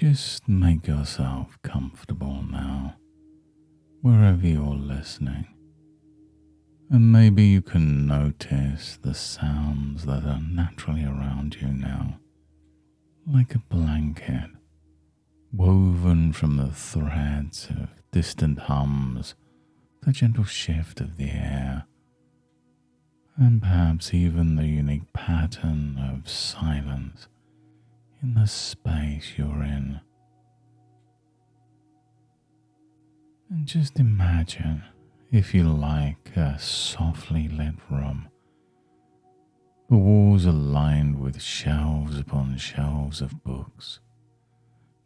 Just make yourself comfortable now, wherever you're listening. And maybe you can notice the sounds that are naturally around you now, like a blanket woven from the threads of distant hums, the gentle shift of the air, and perhaps even the unique pattern of silence in the space you're in. And just imagine, if you like, a softly lit room. The walls are lined with shelves upon shelves of books,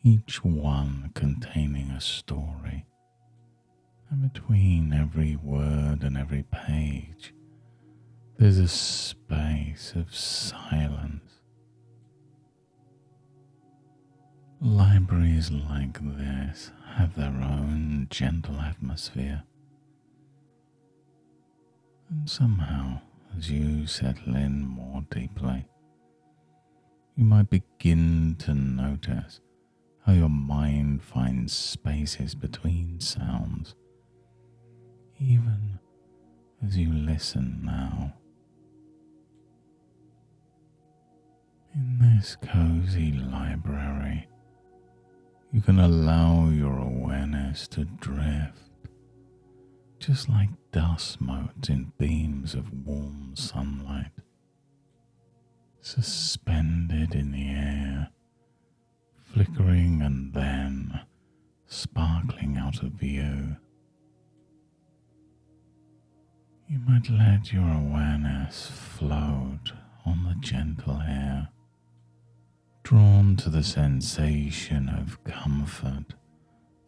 each one containing a story. And between every word and every page, there's a space of silence. Libraries like this have their own gentle atmosphere. And somehow, as you settle in more deeply, you might begin to notice how your mind finds spaces between sounds, even as you listen now. In this cozy library, you can allow your awareness to drift, just like dust motes in beams of warm sunlight, suspended in the air, flickering and then sparkling out of view. You might let your awareness float on the gentle air, drawn to the sensation of comfort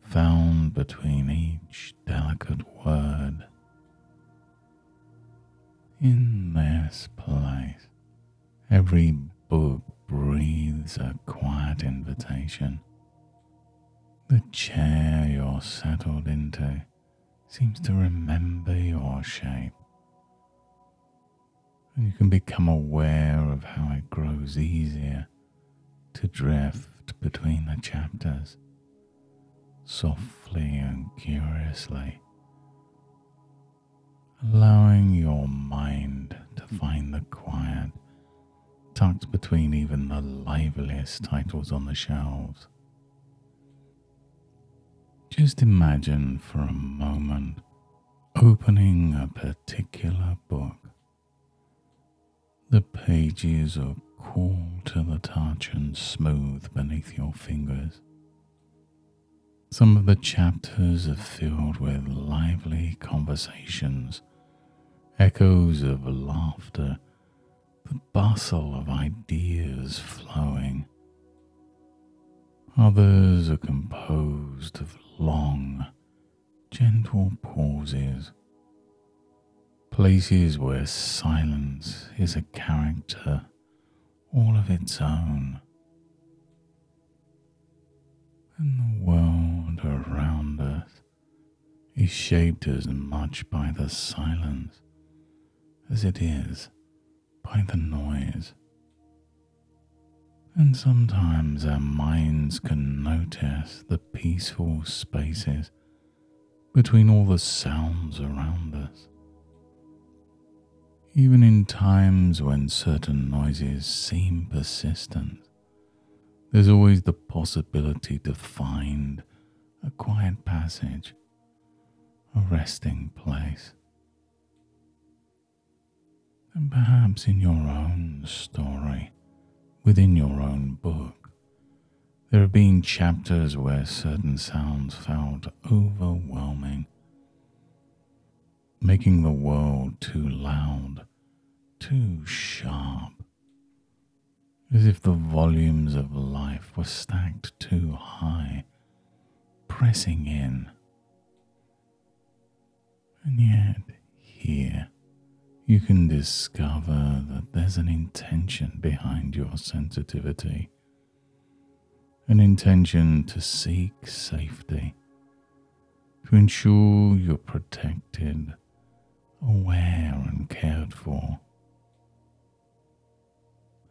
found between each delicate word. In this place, every book breathes a quiet invitation. The chair you're settled into seems to remember your shape, and you can become aware of how it grows easier to drift between the chapters, softly and curiously, allowing your mind to find the quiet tucked between even the liveliest titles on the shelves. Just imagine for a moment opening a particular book. The pages are cool to the touch and smooth beneath your fingers. Some of the chapters are filled with lively conversations, echoes of laughter, the bustle of ideas flowing. Others are composed of long, gentle pauses, places where silence is a character all of its own. And the world around us is shaped as much by the silence as it is by the noise. And sometimes our minds can notice the peaceful spaces between all the sounds around us. Even in times when certain noises seem persistent, there's always the possibility to find a quiet passage, a resting place. And perhaps in your own story, within your own book, there have been chapters where certain sounds felt overwhelming, making the world too loud, too sharp, as if the volumes of life were stacked too high, pressing in. And yet, here, you can discover that there's an intention behind your sensitivity, an intention to seek safety, to ensure you're protected, aware and cared for.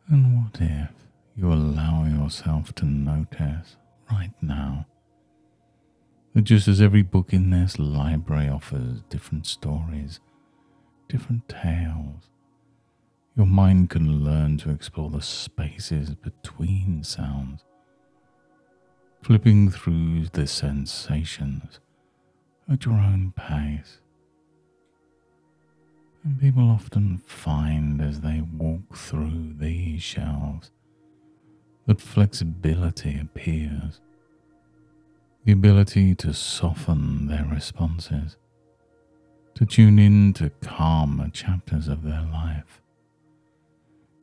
And what if you allow yourself to notice, right now. That just as every book in this library offers different stories, different tales, your mind can learn to explore the spaces between sounds, flipping through the sensations at your own pace. And people often find as they walk through these shelves that flexibility appears, the ability to soften their responses, to tune in to calmer chapters of their life,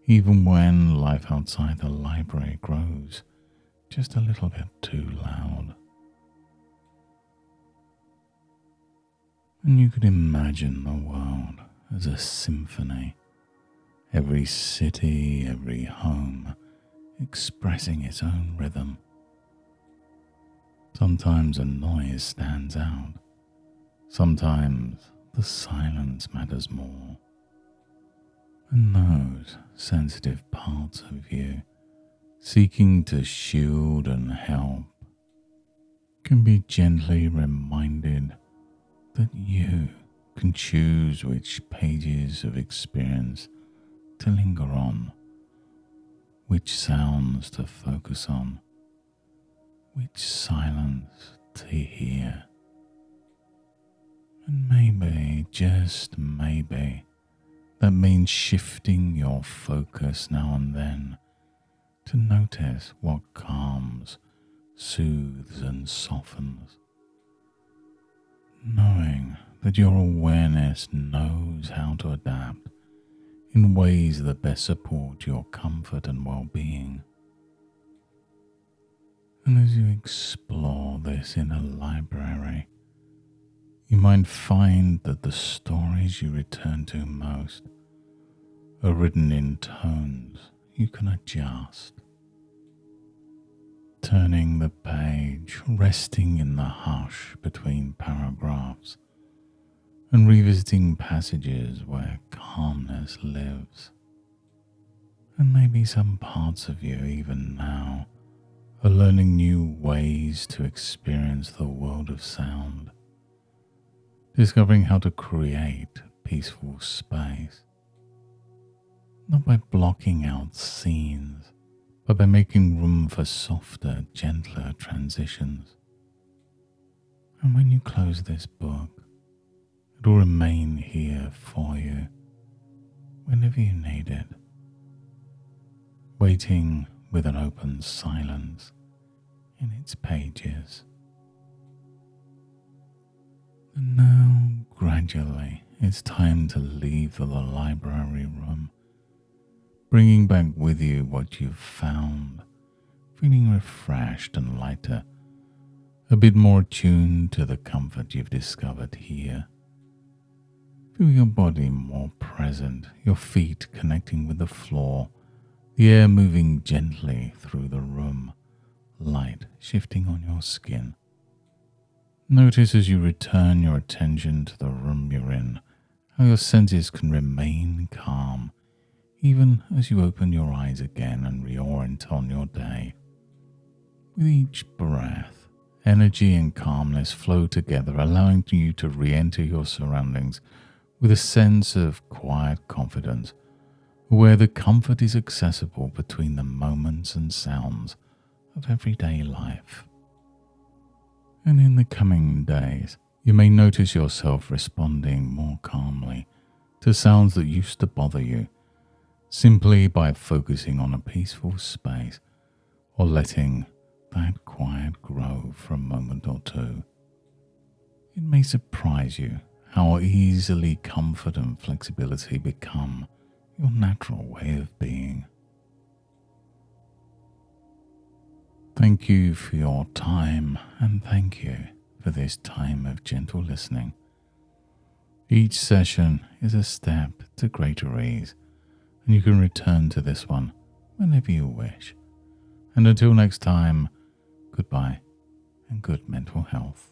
even when life outside the library grows just a little bit too loud. And you could imagine the world as a symphony, every city, every home expressing its own rhythm. Sometimes a noise stands out, sometimes the silence matters more. And those sensitive parts of you, seeking to shield and help, can be gently reminded that you can choose which pages of experience to linger on, which sounds to focus on, which silence to hear. And maybe, just maybe, that means shifting your focus now and then to notice what calms, soothes and softens, knowing that your awareness knows how to adapt in ways that best support your comfort and well-being. And as you explore this inner library, you might find that the stories you return to most are written in tones you can adjust, turning the page, resting in the hush between paragraphs, and revisiting passages where calmness lives. And maybe some parts of you even now are learning new ways to experience the world of sound, discovering how to create peaceful space, not by blocking out scenes, but by making room for softer, gentler transitions. And when you close this book, it will remain here for you whenever you need it, waiting with an open silence in its pages. And now, gradually, it's time to leave the library room, bringing back with you what you've found, feeling refreshed and lighter, a bit more attuned to the comfort you've discovered here. Feel your body more present, your feet connecting with the floor, the air moving gently through the room, light shifting on your skin. Notice as you return your attention to the room you're in, how your senses can remain calm, even as you open your eyes again and reorient on your day. With each breath, energy and calmness flow together, allowing you to re-enter your surroundings with a sense of quiet confidence, where the comfort is accessible between the moments and sounds of everyday life. And in the coming days, you may notice yourself responding more calmly to sounds that used to bother you, simply by focusing on a peaceful space or letting that quiet grow for a moment or two. It may surprise you how easily comfort and flexibility become your natural way of being. Thank you for your time, and thank you for this time of gentle listening. Each session is a step to greater ease, and you can return to this one whenever you wish. And until next time, goodbye and good mental health.